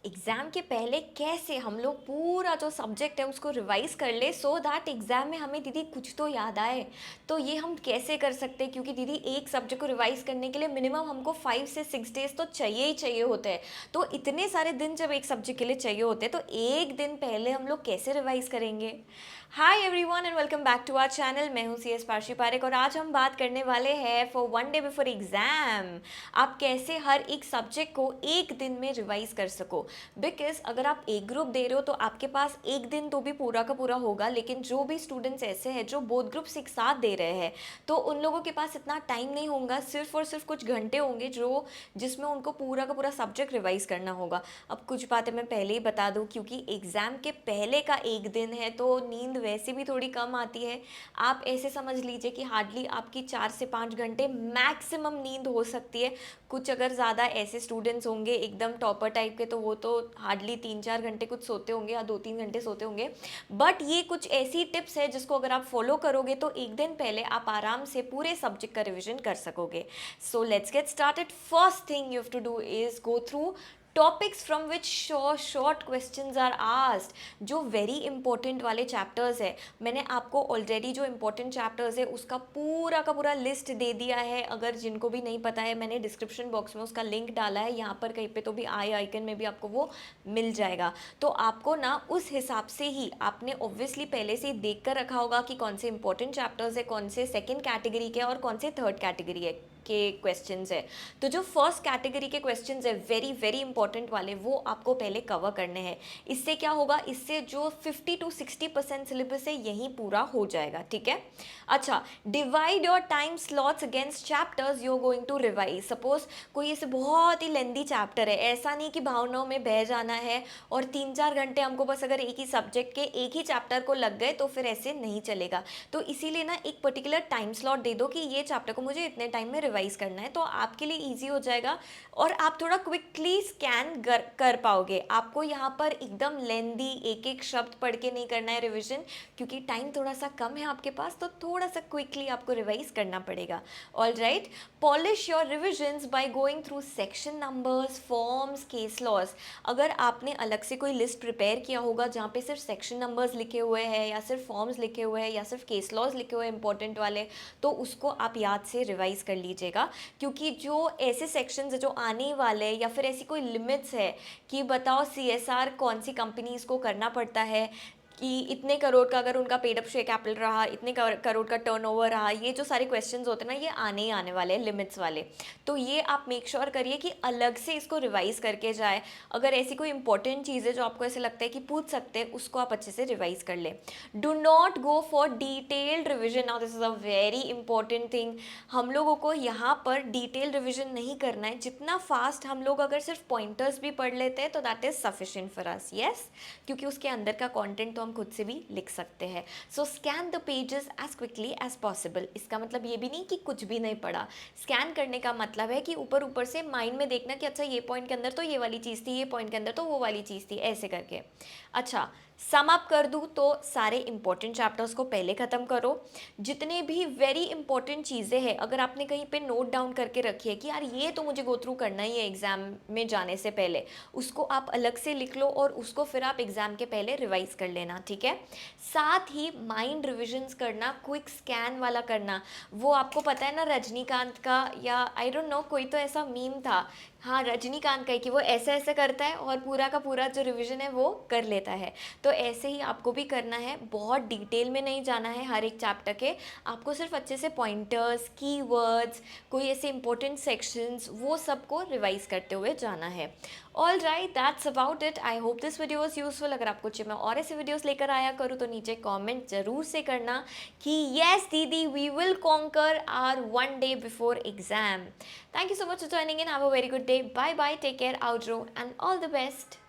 Exam के पहले कैसे हम लोग पूरा जो सब्जेक्ट है उसको रिवाइज कर ले सो दैट एग्ज़ाम में हमें दीदी कुछ तो याद आए। तो ये हम कैसे कर सकते हैं, क्योंकि दीदी एक सब्जेक्ट को रिवाइज करने के लिए मिनिमम हमको 5 से 6 डेज तो चाहिए ही चाहिए होते हैं। तो इतने सारे दिन जब एक सब्जेक्ट के लिए चाहिए होते हैं तो एक दिन पहले हम लोग कैसे रिवाइज करेंगे। Hi everyone and welcome back to our channel. मैं हूँ CS पारशी पारेख और आज हम बात करने वाले हैं for one day before exam आप कैसे हर एक सब्जेक्ट को एक दिन में रिवाइज कर सको। बिकॉज अगर आप एक ग्रुप दे रहे हो तो आपके पास एक दिन तो भी पूरा का पूरा होगा, लेकिन जो भी स्टूडेंट्स ऐसे हैं जो बोथ ग्रुप्स एक साथ दे रहे हैं तो उन लोगों के पास इतना टाइम नहीं होगा, सिर्फ और सिर्फ कुछ घंटे होंगे जो जिसमें उनको पूरा का पूरा सब्जेक्ट रिवाइज करना होगा। अब कुछ बातें मैं पहले ही बता दूं, क्योंकि एग्ज़ाम के पहले का एक दिन है तो नींद वैसे भी थोड़ी कम आती है। आप ऐसे समझ लीजिए कि हार्डली आपकी 4 से 5 घंटे मैक्सिमम नींद हो सकती है। कुछ अगर ज़्यादा ऐसे स्टूडेंट्स होंगे एकदम टॉपर टाइप के तो वो तो हार्डली 3-4 घंटे कुछ सोते होंगे या 2-3 घंटे सोते होंगे। बट ये कुछ ऐसी टिप्स है जिसको अगर आप फॉलो करोगे तो एक दिन पहले आप आराम से पूरे सब्जेक्ट का रिविजन कर सकोगे। So let's get started. First thing you have to do is go through topics from which short questions are asked. जो वेरी इंपॉर्टेंट वाले चैप्टर्स है, मैंने आपको ऑलरेडी जो इंपॉर्टेंट चैप्टर्स है उसका पूरा का पूरा लिस्ट दे दिया है। अगर जिनको भी नहीं पता है मैंने डिस्क्रिप्शन बॉक्स में उसका लिंक डाला है, यहाँ पर कहीं पे तो भी आई आइकन में भी आपको वो मिल जाएगा। तो आपको ना उस हिसाब से ही आपने ऑब्वियसली पहले से ही देख कर रखा होगा कि कौन से इंपॉर्टेंट चैप्टर्स है, कौन से सेकेंड कैटेगरी के और कौन से थर्ड कैटेगरी है के क्वेश्चंस है। तो जो फर्स्ट कैटेगरी के क्वेश्चंस है वेरी वेरी इंपॉर्टेंट वाले वो आपको पहले कवर करने हैं। इससे क्या होगा, इससे जो 50 to 60% सिलेबस है यही पूरा हो जाएगा। ठीक है। अच्छा, divide your time slots against chapters you are going to revise. Suppose कोई ऐसे बहुत ही लेंदी चैप्टर है, ऐसा नहीं कि भावनाओं में बह जाना है और 3-4 घंटे हमको बस अगर एक ही सब्जेक्ट के एक ही चैप्टर को लग गए तो फिर ऐसे नहीं चलेगा। तो इसीलिए ना एक पर्टिकुलर टाइम स्लॉट दे दो कि ये चैप्टर को मुझे इतने टाइम में रिवाइज करना है, तो आपके लिए ईजी हो जाएगा और आप थोड़ा क्विकली स्कैन कर पाओगे। आपको यहाँ पर एकदम लेंदी एक एक शब्द पढ़ के नहीं करना है रिविजन, क्योंकि टाइम थोड़ा सा कम है आपके पास, तो थोड़ा सा क्विकली आपको रिवाइज करना पड़ेगा। All right, polish your revisions by going through section numbers, forms, case laws. अगर आपने अलग से कोई लिस्ट प्रिपेयर किया होगा जहाँ पे सिर्फ सेक्शन नंबर्स लिखे हुए हैं या सिर्फ फॉर्म्स लिखे हुए हैं या सिर्फ केस लॉज लिखे हुए हैं इंपॉर्टेंट वाले, तो उसको आप याद से रिवाइज कर लीजिएगा। क्योंकि जो ऐसे सेक्शंस है जो आने वाले या फिर ऐसी कोई लिमिट्स है कि बताओ CSR कौन सी कंपनीज को करना पड़ता है, कि इतने करोड़ का अगर उनका पेड अप शेयर कैपिटल रहा, इतने करोड़ का टर्नओवर रहा, ये जो सारे क्वेश्चंस होते हैं ना ये आने ही आने वाले हैं लिमिट्स वाले। तो ये आप मेक श्योर करिए कि अलग से इसको रिवाइज करके जाए। अगर ऐसी कोई इंपॉर्टेंट चीज़ है जो आपको ऐसे लगता है कि पूछ सकते हैं, उसको आप अच्छे से रिवाइज कर ले। Do not go for detailed revision. Now this is a very important thing. हम लोगों को यहाँ पर डिटेल रिविजन नहीं करना है। जितना फास्ट हम लोग अगर सिर्फ पॉइंटर्स भी पढ़ लेते हैं तो that is sufficient for us. Yes, क्योंकि उसके अंदर का कंटेंट तो हम खुद से भी लिख सकते हैं। So scan the pages as quickly as possible. इसका मतलब ये भी नहीं कि कुछ भी नहीं पढ़ा। स्कैन करने का मतलब है कि ऊपर ऊपर से माइंड में देखना कि अच्छा ये पॉइंट के अंदर तो ये वाली चीज़ थी, ये पॉइंट के अंदर तो वो वाली चीज़ थी, ऐसे करके। अच्छा, सम अप कर दूँ तो सारे इंपॉर्टेंट चैप्टर्स को पहले ख़त्म करो। जितने भी वेरी इंपॉर्टेंट चीज़ें हैं अगर आपने कहीं पे नोट डाउन करके रखी है कि यार ये तो मुझे गो थ्रू करना ही है एग्ज़ाम में जाने से पहले, उसको आप अलग से लिख लो और उसको फिर आप एग्ज़ाम के पहले रिवाइज कर लेना। ठीक है। साथ ही माइंड रिविजन्स करना, क्विक स्कैन वाला करना। वो आपको पता है ना रजनीकांत का, या आई डोंट नो कोई तो ऐसा मीम था, हाँ रजनीकांत का ही, कि वो ऐसे ऐसे करता है और पूरा का पूरा जो रिवीजन है वो कर लेता है। तो ऐसे ही आपको भी करना है। बहुत डिटेल में नहीं जाना है हर एक चैप्टर के, आपको सिर्फ अच्छे से पॉइंटर्स, कीवर्ड्स, कोई ऐसे इंपॉर्टेंट सेक्शंस वो सबको रिवाइज करते हुए जाना है। All right, that's about it. I hope this video was useful. अगर आपको चाहिए मैं और ऐसे वीडियोस लेकर आया करूँ तो नीचे कमेंट जरूर से करना कि येस दीदी we will conquer our one day before exam. Thank you so much for joining in. Have a very good day. Bye bye. Take care. Outro and all the best.